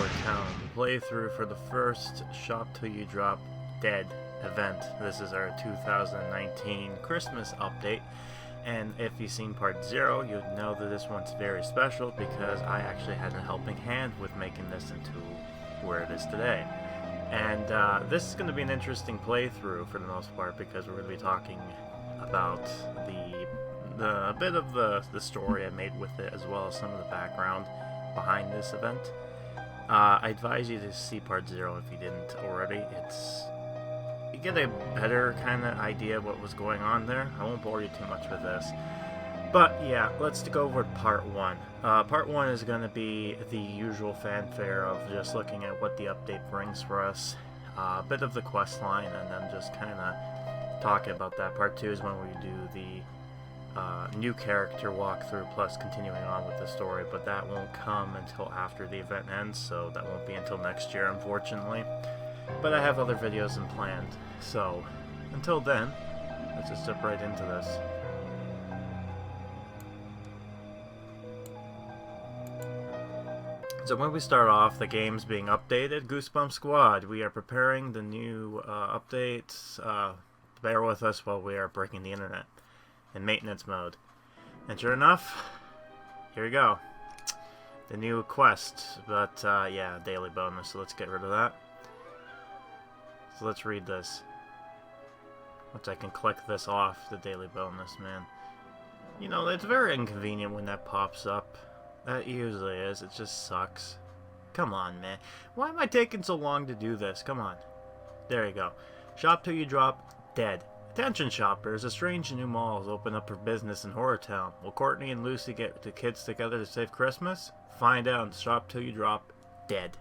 HorrorTown playthrough for the first Shop Till You Drop Dead event. This is our 2019 Christmas update, and if you've seen part 0, you'd know that this one's very special because I actually had a helping hand with making this into where it is today. And this is going to be an interesting playthrough for the most part because we're going to be talking about a bit of the story I made with it, as well as some of the background behind this event. I advise you to see part 0 if you didn't already. You get a better kind of idea of what was going on there. I won't bore you too much with this. But yeah, let's go over part 1. Part 1 is going to be the usual fanfare of just looking at what the update brings for us, a bit of the quest line, and then just kind of talking about that. Part 2 is when we do the new character walkthrough plus continuing on with the story, but that won't come until after the event ends, so that won't be until next year, unfortunately. But I have other videos in planned, so until then, let's just step right into this. So when we start off, the game's being updated. Goosebumps Squad, we are preparing the new updates. Bear with us while we are breaking the internet in maintenance mode. And sure enough, here we go. The new quest, but yeah, daily bonus, so let's get rid of that. So let's read this. Which I can click this off, the daily bonus, man. You know, it's very inconvenient when that pops up. That usually is, it just sucks. Come on, man. Why am I taking so long to do this? Come on. There you go. Shop Till You Drop Dead. Attention shoppers, a strange new mall has opened up for business in HorrorTown. Will Courtney and Lucy get the kids together to save Christmas? Find out in Shop Till You Drop Dead.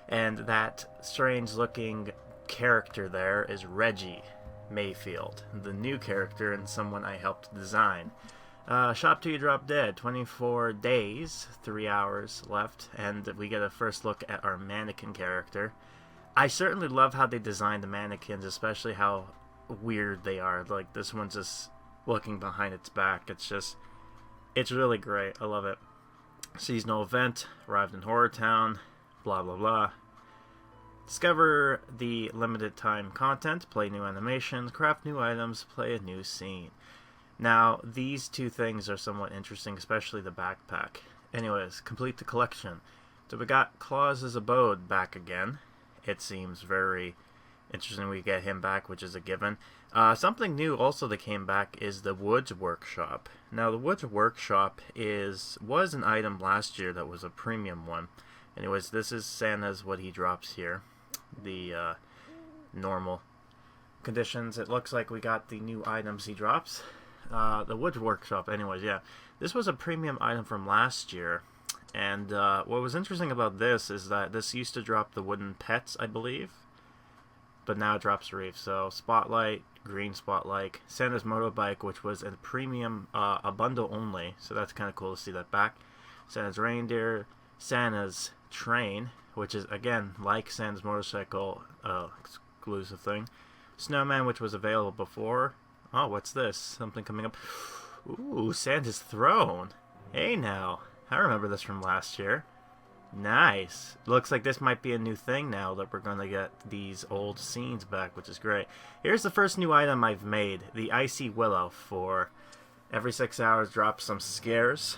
And that strange looking character there is Reggie Mayfield, the new character and someone I helped design. Shop Till You Drop Dead, 24 days, 3 hours left, and we get a first look at our mannequin character. I certainly love how they designed the mannequins, especially how weird they are. Like, this one's just looking behind its back. It's really great. I love it. Seasonal event, arrived in HorrorTown, blah blah blah. Discover the limited time content, play new animations, craft new items, play a new scene. Now, these two things are somewhat interesting, especially the backpack. Anyways, complete the collection. So we got Claus's Abode back again. It seems very interesting we get him back, which is a given. Something new also that came back is the Woods Workshop. Now, the Woods Workshop was an item last year that was a premium one. Anyways, this is Santa's what he drops here. The normal conditions. It looks like we got the new items he drops. The Woods Workshop, anyways, yeah. This was a premium item from last year. And what was interesting about this is that this used to drop the wooden pets, I believe. But now it drops Reef. So Spotlight, Green Spotlight, Santa's Motorbike, which was a premium, a bundle only. So that's kind of cool to see that back. Santa's Reindeer, Santa's Train, which is, again, like Santa's Motorcycle, exclusive thing. Snowman, which was available before. Oh, what's this? Something coming up. Ooh, Santa's Throne. Hey now. I remember this from last year. Nice. Looks like this might be a new thing now that we're going to get these old scenes back, which is great. Here's the first new item I've made. The Icy Willow for every 6 hours drop some scares.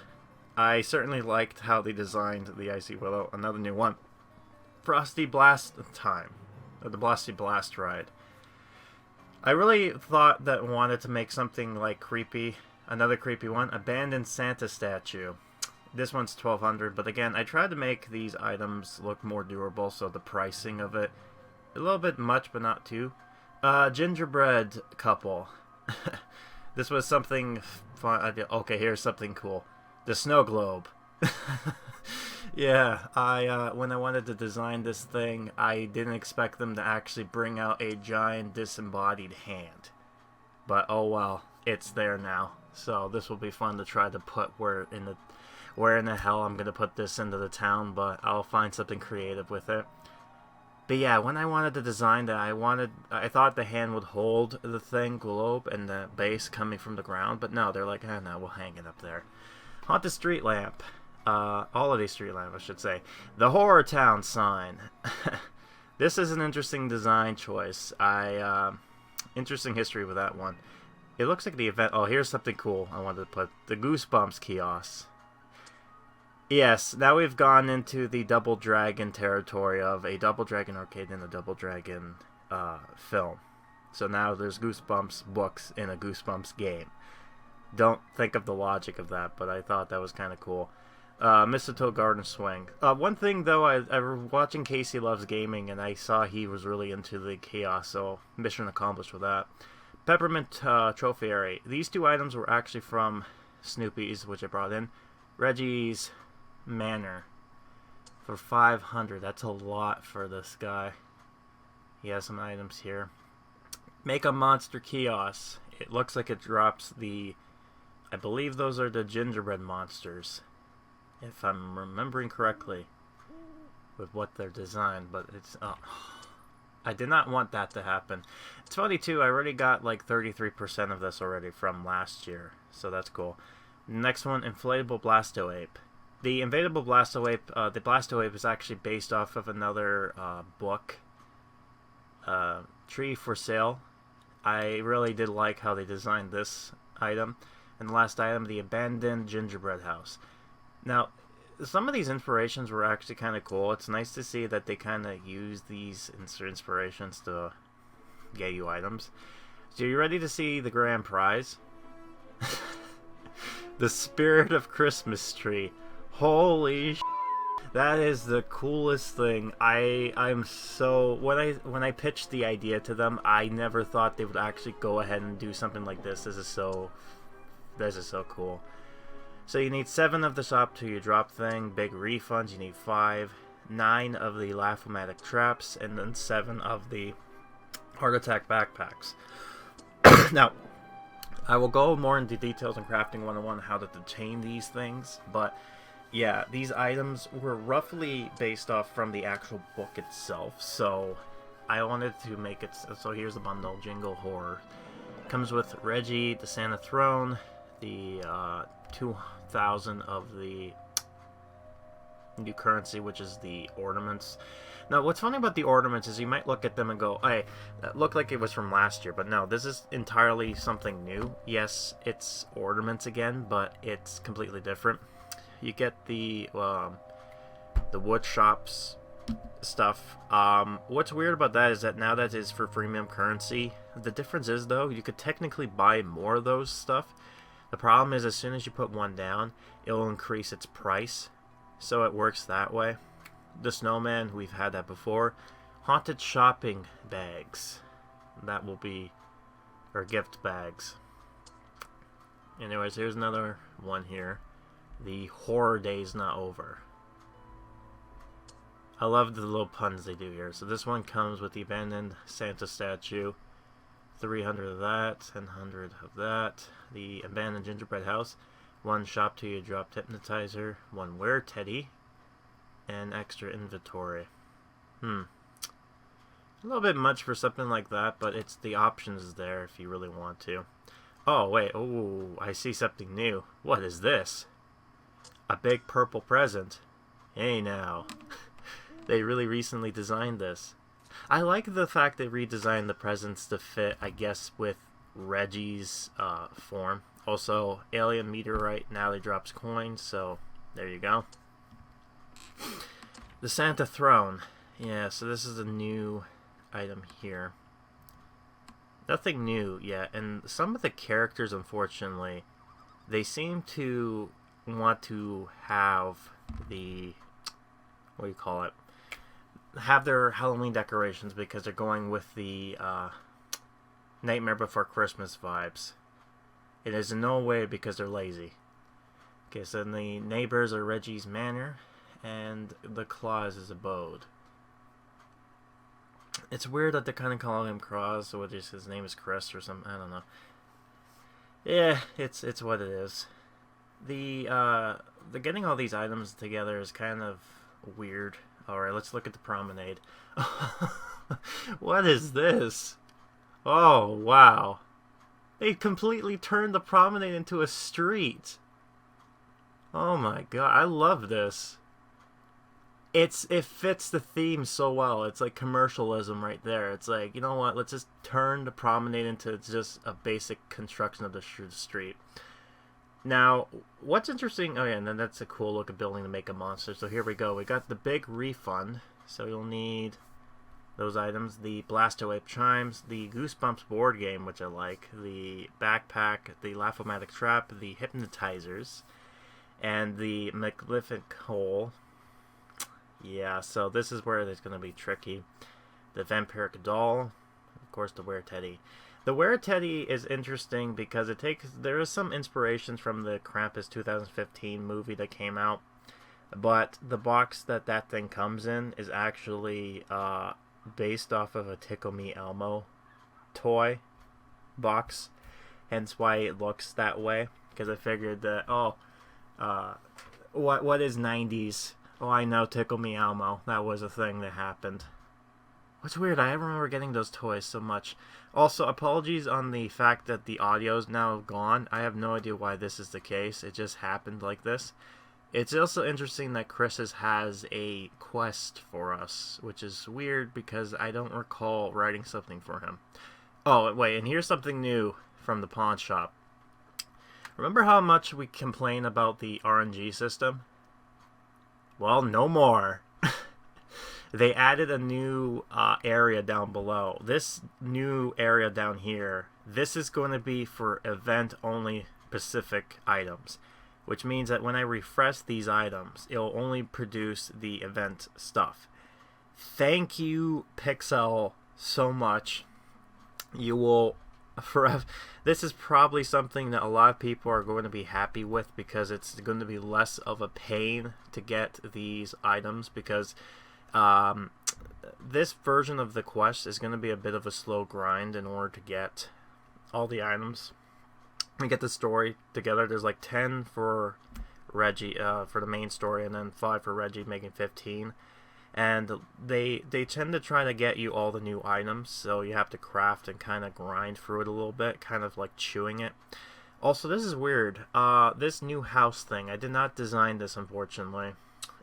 I certainly liked how they designed the Icy Willow. Another new one. Frosty Blast Time. Or the Frosty Blast Ride. I really thought that wanted to make something like creepy. Another creepy one. Abandoned Santa Statue. This one's $1,200, but again, I tried to make these items look more durable, so the pricing of it, a little bit much, but not too. Gingerbread Couple. This was something fun. Okay, here's something cool. The Snow Globe. Yeah, when I wanted to design this thing, I didn't expect them to actually bring out a giant disembodied hand. But oh well, it's there now. So this will be fun to try to put where in the hell I'm gonna put this into the town, but I'll find something creative with it. But yeah, when I wanted to design that, I thought the hand would hold the thing globe and the base coming from the ground, but no, they're like, no, we'll hang it up there. Haunted Street Lamp. holiday street lamp, I should say. The HorrorTown sign. This is an interesting design choice. Interesting history with that one. It looks like the event. Oh, here's something cool I wanted to put. The Goosebumps kiosk. Yes, now we've gone into the Double Dragon territory of a Double Dragon arcade and a Double Dragon film. So now there's Goosebumps books in a Goosebumps game. Don't think of the logic of that, but I thought that was kind of cool. Mistletoe Garden Swing. One thing though, I was watching Casey Loves Gaming, and I saw he was really into the chaos, so mission accomplished with that. Peppermint Trophiary. These two items were actually from Snoopy's, which I brought in. Reggie's Manor for 500. That's a lot for this guy. He has some items here. Make a monster kiosk. It looks like it drops the, I believe those are the gingerbread monsters, if I'm remembering correctly with what they're designed, but it's I did not want that to happen. It's funny too, I already got like 33% of this already from last year, so that's cool. Next one, Inflatable Blastoape. The Inflatable Blastoape, the Blastoape is actually based off of another book, Tree for Sale. I really did like how they designed this item. And the last item, the Abandoned Gingerbread House. Now, some of these inspirations were actually kind of cool. It's nice to see that they kind of use these inspirations to get you items. So you ready to see the grand prize? The Spirit of Christmas Tree. Holy sh**. That is the coolest thing. I'm so, when I pitched the idea to them, I never thought they would actually go ahead and do something like this. This is so cool. So you need 7 of the shop till you drop thing. Big refunds, you need 5. 9 of the Laugh-O-Matic traps, and then 7 of the Heart Attack backpacks. Now, I will go more into details in Crafting 101 how to chain these things, but yeah, these items were roughly based off from the actual book itself, so I wanted to make it. So here's the bundle. Jingle Horror comes with Reggie, the Santa Throne, the 2,000 of the new currency, which is the ornaments. Now, what's funny about the ornaments is you might look at them and go, hey, that looked like it was from last year, but no, this is entirely something new. Yes, it's ornaments again, but it's completely different. You get the wood shops stuff. What's weird about that is that now that is for premium currency. The difference is, though, you could technically buy more of those stuff. The problem is, as soon as you put one down, it'll increase its price. So it works that way. The snowman, we've had that before. Haunted shopping bags. That will be, or gift bags. Anyways, here's another one here. The horror day's not over. I love the little puns they do here. So this one comes with the abandoned Santa statue. 300 of that, 100 of that. The abandoned gingerbread house. 1 shop till you drop hypnotizer. 1 wear teddy. And extra inventory. A little bit much for something like that, but it's the options there if you really want to. Oh, wait. Oh, I see something new. What is this? A big purple present. Hey now. They really recently designed this. I like the fact they redesigned the presents to fit, I guess, with Reggie's form. Also, alien meteorite now they drops coins, so there you go. The Santa Throne. Yeah, so this is a new item here. Nothing new yet, and some of the characters, unfortunately, they seem to want to have the, what do you call it, have their Halloween decorations because they're going with the Nightmare Before Christmas vibes. It is in no way because they're lazy. Okay, so the neighbors are Reggie's Manor, and the Claus' abode. It's weird that they're kind of calling him Claus, so just his name is Chris or something. I don't know. Yeah, it's what it is. The getting all these items together is kind of weird. Alright, let's look at the Promenade. What is this? Oh, wow. They completely turned the Promenade into a street. Oh my god, I love this. It fits the theme so well. It's like commercialism right there. It's like, you know what? Let's just turn the promenade into just a basic construction of the street. Now, what's interesting? Oh yeah, and then that's a cool looking building to make a monster. So here we go. We got the big refund. So you'll need those items: the Blastoape chimes, the Goosebumps board game, which I like, the backpack, the Laugh-O-Matic trap, the hypnotizers, and the Magnificent hole. Yeah, so this is where it's going to be tricky. The vampiric doll, of course, the Were-Teddy. The Were-Teddy is interesting because there is some inspirations from the Krampus 2015 movie that came out, but the box that thing comes in is actually based off of a Tickle Me Elmo toy box, hence why it looks that way. Because I figured that what is 90s? Oh, I know, Tickle Me Elmo. That was a thing that happened. What's weird, I remember getting those toys so much. Also, apologies on the fact that the audio's now gone. I have no idea why this is the case. It just happened like this. It's also interesting that Chris has a quest for us, which is weird because I don't recall writing something for him. Oh, wait, and here's something new from the pawn shop. Remember how much we complain about the RNG system? Well, no more. They added a new area down below. This new area down here, this is going to be for event-only specific items, which means that when I refresh these items, it'll only produce the event stuff. Thank you, Pixowl, so much. You will forever. This is probably something that a lot of people are going to be happy with because it's going to be less of a pain to get these items, because this version of the quest is going to be a bit of a slow grind in order to get all the items. We get the story together. There's like 10 for Reggie for the main story, and then 5 for Reggie, making 15. And they tend to try to get you all the new items, so you have to craft and kind of grind through it a little bit, kind of like chewing it. Also, this is weird. This new house thing, I did not design this, unfortunately.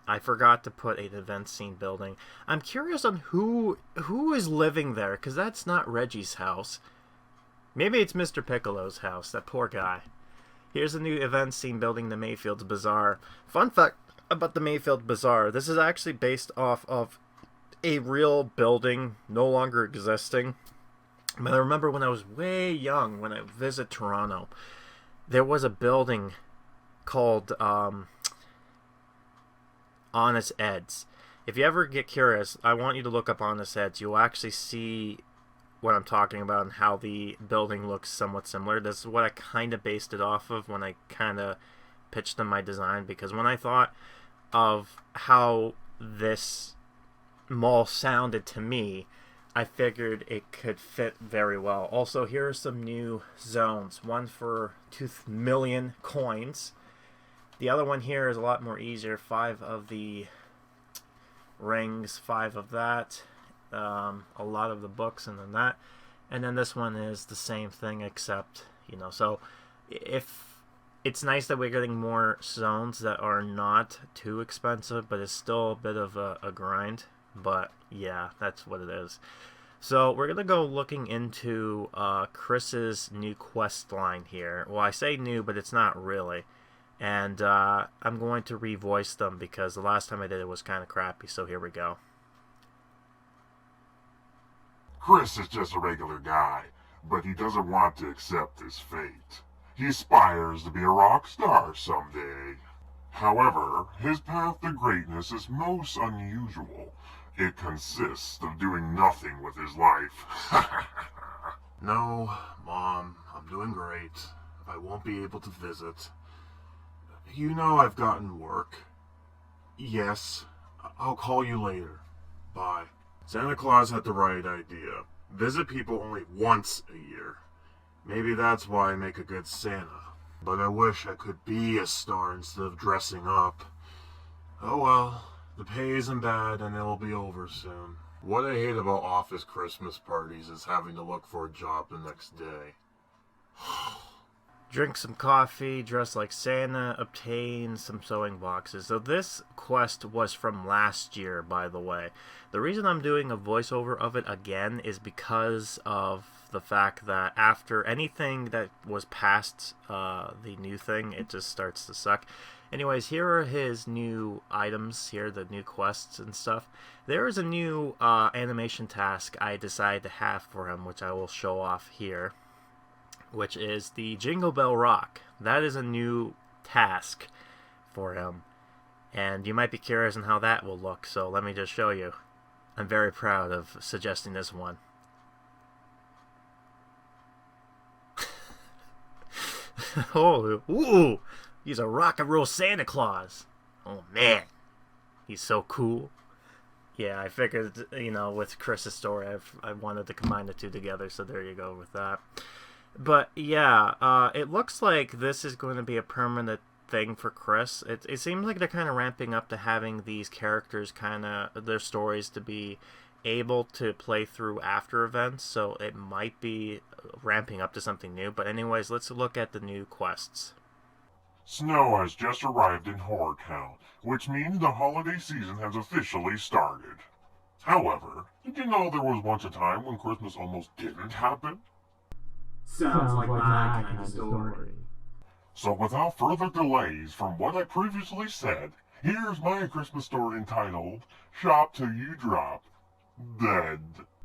I forgot to put an event scene building. I'm curious on who is living there, because that's not Reggie's house. Maybe it's Mr. Piccolo's house, that poor guy. Here's a new event scene building, the Mayfield's Bazaar. Fun fact about the Mayfield Bazaar, this is actually based off of a real building no longer existing. But I remember when I was way young, when I visited Toronto, there was a building called Honest Ed's. If you ever get curious, I want you to look up Honest Ed's. You'll actually see what I'm talking about and how the building looks somewhat similar. This is what I kind of based it off of when I kind of pitched them my design, because when I thought of how this mall sounded to me, I figured it could fit very well. Also, here are some new zones. One for 2 million coins. The other one here is a lot more easier. 5 of the rings, 5 of that. A lot of the books, and then that. And then this one is the same thing, except, so if it's nice that we're getting more zones that are not too expensive, but it's still a bit of a grind. But yeah, that's what it is. So we're going to go looking into Chris's new quest line here. Well, I say new, but it's not really. And I'm going to revoice them because the last time I did it was kind of crappy, so here we go. Chris is just a regular guy, but he doesn't want to accept his fate. He aspires to be a rock star someday. However, his path to greatness is most unusual. It consists of doing nothing with his life. No, Mom, I'm doing great. I won't be able to visit. You know I've gotten work. Yes, I'll call you later. Bye. Santa Claus had the right idea. Visit people only once a year. Maybe that's why I make a good Santa. But I wish I could be a star instead of dressing up. Oh well, the pay isn't bad and it'll be over soon. What I hate about office Christmas parties is having to look for a job the next day. Drink some coffee, dress like Santa, obtain some sewing boxes. So this quest was from last year, by the way. The reason I'm doing a voiceover of it again is because of the fact that after anything that was past the new thing, it just starts to suck. Anyways, here are his new items here, the new quests and stuff. There is a new animation task I decided to have for him, which I will show off here, which is the Jingle Bell Rock. That is a new task for him, and you might be curious on how that will look, so let me just show you. I'm very proud of suggesting this one. Oh, ooh! He's a rock and roll Santa Claus. Oh man, he's so cool. Yeah, I figured, you know, with Chris's story, I wanted to combine the two together, so there you go with that. But yeah, it looks like this is going to be a permanent thing for Chris. It seems like they're kind of ramping up to having these characters kind of, their stories to be able to play through after events, so it might be ramping up to something new. But anyways, let's look at the new quests. Snow has just arrived in HorrorTown, which means the holiday season has officially started. However, did you know there was once a time when Christmas almost didn't happen? Sounds like my kind of story. So without further delays from what I previously said, here's my Christmas story entitled, Shop Till You Drop Dead.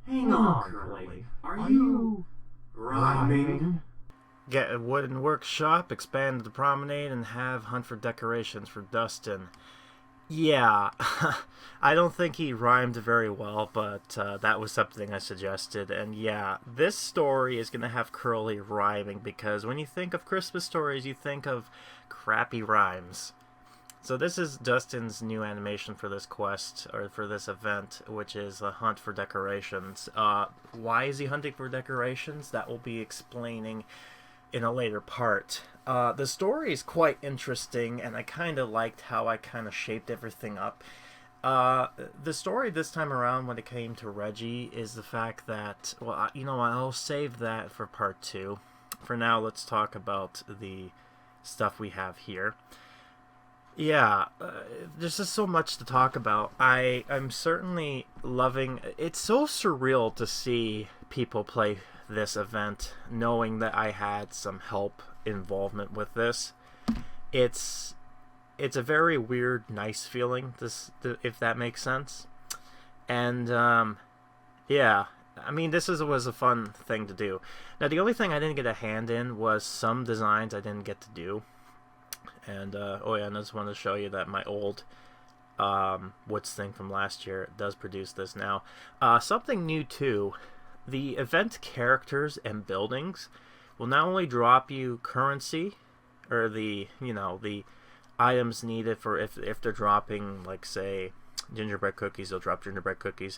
Hang on, Curly. Are you rhyming? Get a wooden workshop, expand the promenade, and have hunt for decorations for Dustin. Yeah, I don't think he rhymed very well, but that was something I suggested. And yeah, this story is going to have Curly rhyming, because when you think of Christmas stories, you think of crappy rhymes. So this is Dustin's new animation for this quest, or for this event, which is a hunt for decorations. Why is he hunting for decorations? That will be explaining in a later part. The story is quite interesting, and I kind of liked how I kind of shaped everything up. The story this time around, when it came to Reggie, is the fact that, well, you know, I'll save that for part 2. For now, let's talk about the stuff we have here. Yeah, there's just so much to talk about. I'm certainly loving... It's so surreal to see people play this event, knowing that I had some help involvement with this. It's a very weird, nice feeling, if that makes sense. And yeah, I mean, this was a fun thing to do. Now, the only thing I didn't get a hand in was some designs I didn't get to do. And oh yeah, and I just wanted to show you that my old Woods thing from last year does produce this now. Something new too. The event characters and buildings will not only drop you currency, or the items needed for if they're dropping, like, say, gingerbread cookies, they'll drop gingerbread cookies,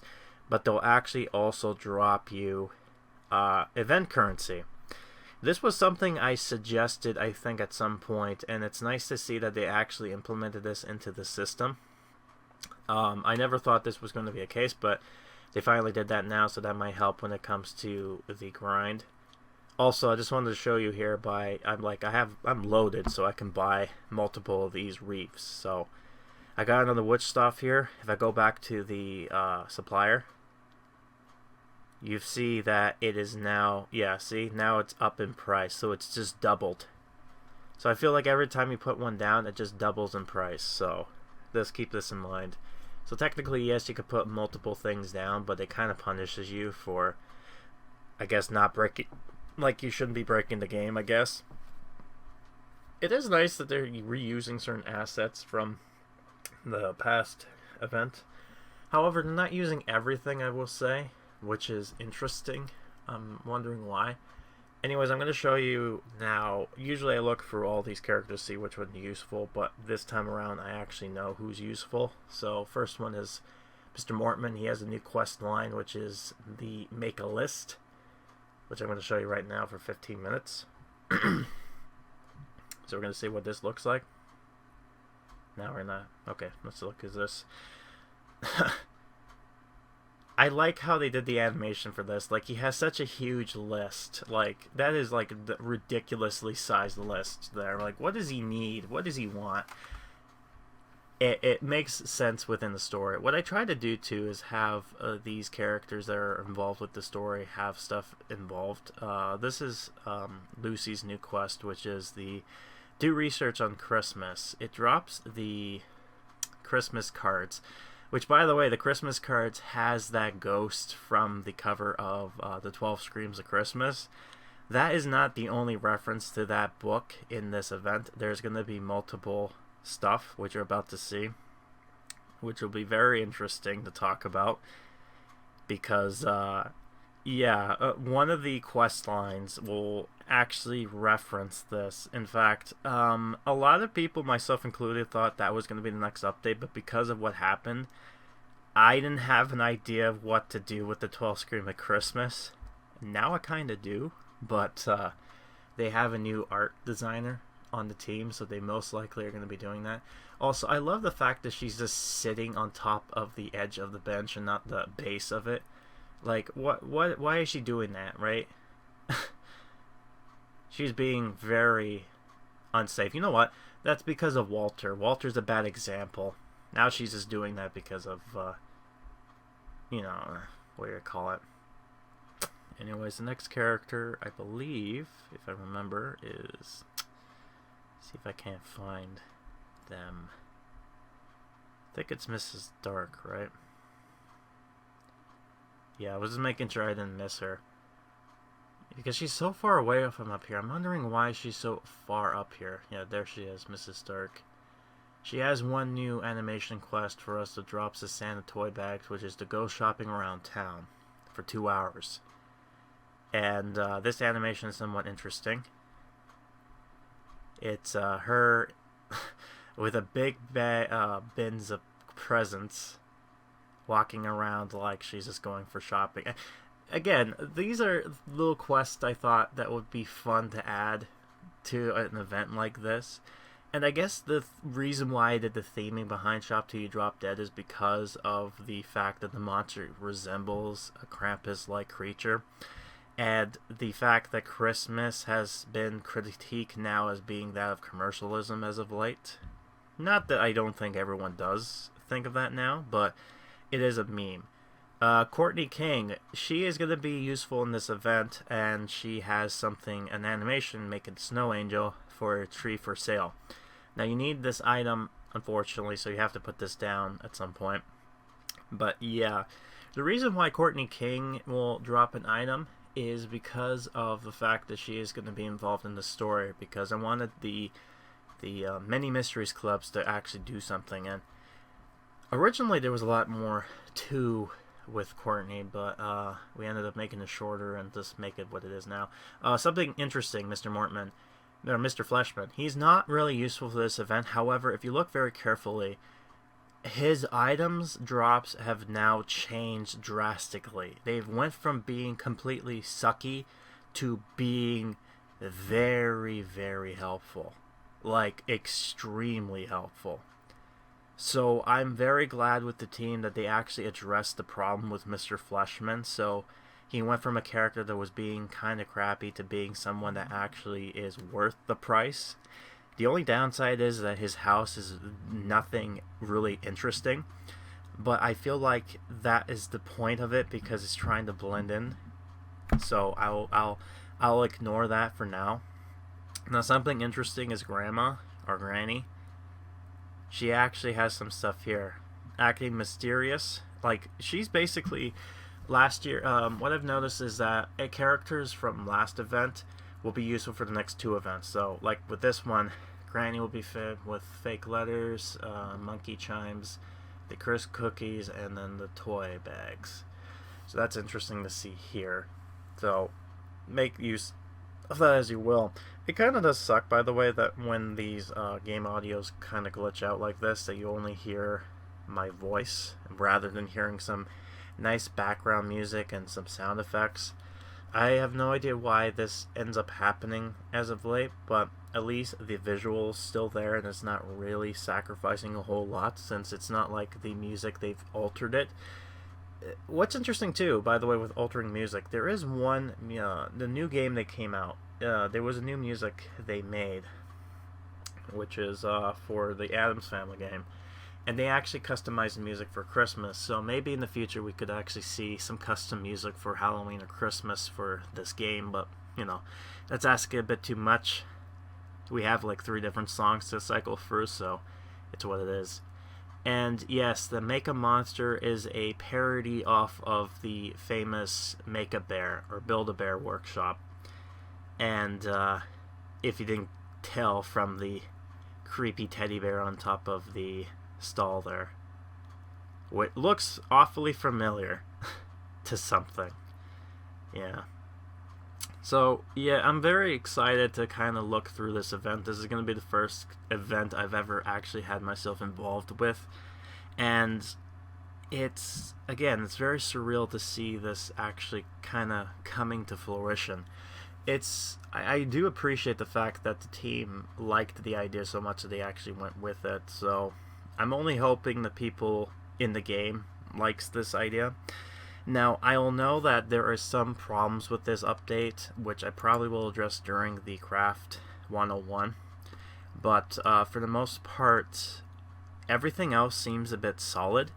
but they'll actually also drop you event currency. This was something I suggested, I think, at some point, and it's nice to see that they actually implemented this into the system. I never thought this was going to be a case, but they finally did that now, so that might help when it comes to the grind. Also, I just wanted to show you here I'm loaded, so I can buy multiple of these reefs. So I got another wood stuff here. If I go back to the supplier, you see that it is now, yeah, see, now it's up in price, so it's just doubled. So I feel like every time you put one down, it just doubles in price, so just keep this in mind. So technically, yes, you could put multiple things down, but it kind of punishes you for, I guess, not breaking, like, you shouldn't be breaking the game, I guess. It is nice that they're reusing certain assets from the past event. However, they're not using everything, I will say, which is interesting. I'm wondering why. Anyways, I'm going to show you now. Usually I look for all these characters to see which one is useful, but this time around I actually know who's useful. So first one is Mr. Mortman. He has a new quest line, which is the Make a List, which I'm going to show you right now for 15 minutes. So we're going to see what this looks like. Now we're not. Okay, let's look at this. I like how they did the animation for this. Like, he has such a huge list. Like, that is like the ridiculously sized list there. Like, what does he need? What does he want? It makes sense within the story. What I try to do too is have these characters that are involved with the story have stuff involved. This is Lucy's new quest, which is the do research on Christmas. It drops the Christmas cards, which, by the way, the Christmas cards has that ghost from the cover of the 12 Screams of Christmas. That is not the only reference to that book in this event. There's going to be multiple stuff which you're about to see, which will be very interesting to talk about, because one of the quest lines will actually reference this. In fact, a lot of people, myself included, thought that was going to be the next update, but because of what happened, I didn't have an idea of what to do with the 12 Scream of Christmas. Now I kind of do, but they have a new art designer on the team, so they most likely are going to be doing that. Also, I love the fact that she's just sitting on top of the edge of the bench and not the base of it. Like, why is she doing that, right? She's being very unsafe. You know what? That's because of Walter. Walter's a bad example. Now she's just doing that because of, what do you call it? Anyways, the next character, I believe, if I remember, is... see if I can't find them. I think it's Mrs. Dark, right? Yeah, I was just making sure I didn't miss her, because she's so far away from up here. I'm wondering why she's so far up here. Yeah, there she is, Mrs. Dark. She has one new animation quest for us to drop the Santa toy bags, which is to go shopping around town for 2 hours. And this animation is somewhat interesting. It's her with a big bins of presents, walking around like she's just going for shopping. Again, these are little quests I thought that would be fun to add to an event like this. And I guess the reason why I did the theming behind Shop Till You Drop Dead is because of the fact that the monster resembles a Krampus-like creature. And the fact that Christmas has been critiqued now as being that of commercialism as of late. Not that I don't think everyone does think of that now, but it is a meme. Courtney King, she is going to be useful in this event, and she has something, an animation, making Snow Angel for a tree for sale. Now you need this item, unfortunately, so you have to put this down at some point. But yeah, the reason why Courtney King will drop an item is because of the fact that she is going to be involved in the story, because I wanted the many mysteries clubs to actually do something. And originally there was a lot more to with Courtney, but we ended up making it shorter and just make it what it is now. Something interesting, Mr. Fleshman, he's not really useful for this event. However, if you look very carefully, his items drops have now changed drastically. They've went from being completely sucky to being very, very helpful. Like, extremely helpful. So I'm very glad with the team that they actually addressed the problem with Mr. Fleshman. So he went from a character that was being kind of crappy to being someone that actually is worth the price. The only downside is that his house is nothing really interesting, but I feel like that is the point of it because it's trying to blend in. So I'll ignore that for now. Now something interesting is Grandma or Granny. She actually has some stuff here, acting mysterious. Like, she's basically last year. What I've noticed is that characters from last event will be useful for the next two events. So, like with this one, Granny will be fed with fake letters, monkey chimes, the crisp cookies, and then the toy bags. So that's interesting to see here. So make use of that as you will. It kind of does suck, by the way, that when these game audios kind of glitch out like this, that you only hear my voice rather than hearing some nice background music and some sound effects. I have no idea why this ends up happening as of late, but at least the visual's still there and it's not really sacrificing a whole lot, since it's not like the music, they've altered it. what's interesting too, by the way, with altering music, there is one, the new game that came out. There was a new music they made, which is for the Addams Family game, and they actually customized the music for Christmas. So maybe in the future we could actually see some custom music for Halloween or Christmas for this game. But that's asking a bit too much. We have like 3 different songs to cycle through, so it's what it is. And yes, the Make a Monster is a parody off of the famous Make a Bear or Build a Bear workshop. And if you didn't tell from the creepy teddy bear on top of the stall there, it looks awfully familiar to something. Yeah. So, yeah, I'm very excited to kind of look through this event. This is going to be the first event I've ever actually had myself involved with. And it's very surreal to see this actually kind of coming to fruition. I do appreciate the fact that the team liked the idea so much that they actually went with it. So, I'm only hoping the people in the game likes this idea. Now, I will know that there are some problems with this update, which I probably will address during the Craft 101. But for the most part, everything else seems a bit solid.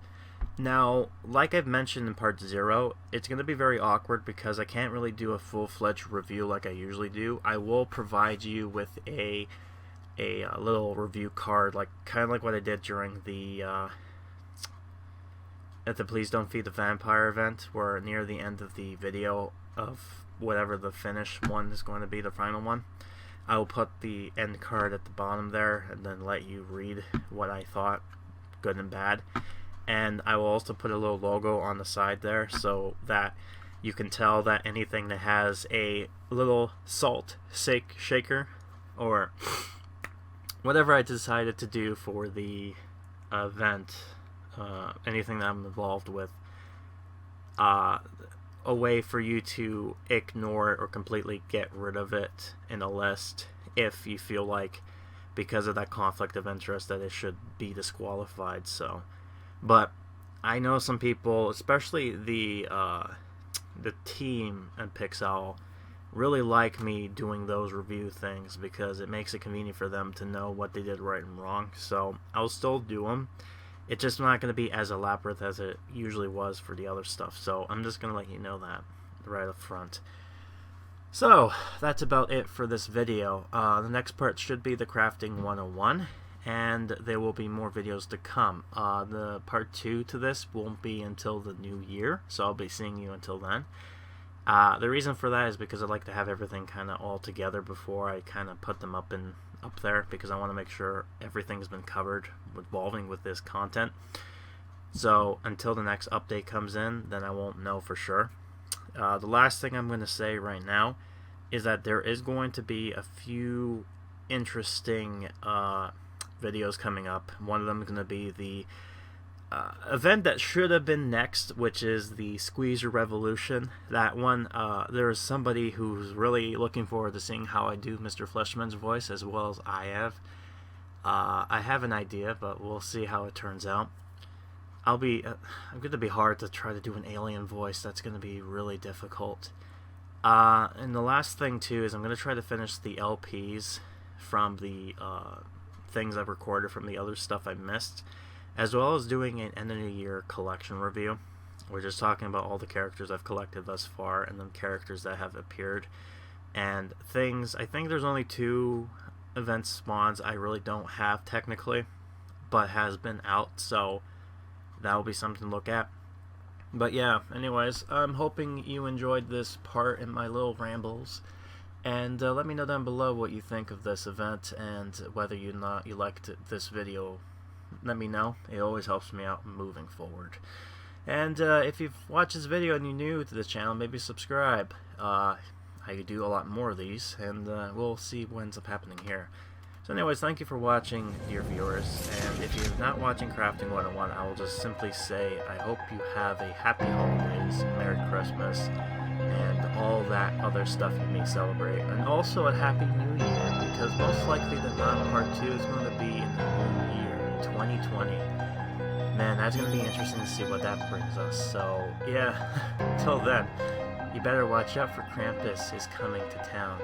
Now, like I've mentioned in Part 0, it's going to be very awkward because I can't really do a full-fledged review like I usually do. I will provide you with a little review card, kind of like what I did during the at the Please Don't Feed the Vampire event, where near the end of the video of whatever the finish one is going to be, the final one, I will put the end card at the bottom there and then let you read what I thought, good and bad. And I will also put a little logo on the side there so that you can tell that anything that has a little salt shaker or whatever I decided to do for the event, anything that I'm involved with, a way for you to ignore it or completely get rid of it in a list if you feel like, because of that conflict of interest, that it should be disqualified. So, but I know some people, especially the team at Pixowl, really like me doing those review things because it makes it convenient for them to know what they did right and wrong. So I'll still do them. It's just not going to be as elaborate as it usually was for the other stuff. So I'm just going to let you know that right up front. So that's about it for this video. The next part should be the Crafting 101. And there will be more videos to come. The part 2 to this won't be until the new year, so I'll be seeing you until then. The reason for that is because I like to have everything kind of all together before I kind of put them up there, because I want to make sure everything's been covered involving with this content. So until the next update comes in, then I won't know for sure. The last thing I'm going to say right now is that there is going to be a few interesting videos coming up. One of them is going to be the event that should have been next, which is the Squeezer Revolution. That one, there is somebody who's really looking forward to seeing how I do Mr. Fleshman's voice, as well as I have. I have an idea, but we'll see how it turns out. I'm going to be hard to try to do an alien voice. That's going to be really difficult. And the last thing too is I'm going to try to finish the LPs from the things I've recorded from the other stuff I missed, as well as doing an end of the year collection review. We're just talking about all the characters I've collected thus far and then characters that have appeared and things. I think there's only 2 event spawns I really don't have technically, but has been out, so that will be something to look at. But yeah, anyways, I'm hoping you enjoyed this part in my little rambles. And let me know down below what you think of this event and whether you liked this video. Let me know. It always helps me out moving forward. And if you've watched this video and you're new to the channel, maybe subscribe. I do a lot more of these, and we'll see what ends up happening here. So anyways, thank you for watching, dear viewers. And if you're not watching Crafting 101, I will just simply say I hope you have a happy holidays, Merry Christmas, and all that other stuff you may celebrate, and also a Happy New Year, because most likely the non-part 2 is going to be in the new year, 2020. Man, that's gonna be interesting to see what that brings us. So, yeah, till then, you better watch out for Krampus is coming to town.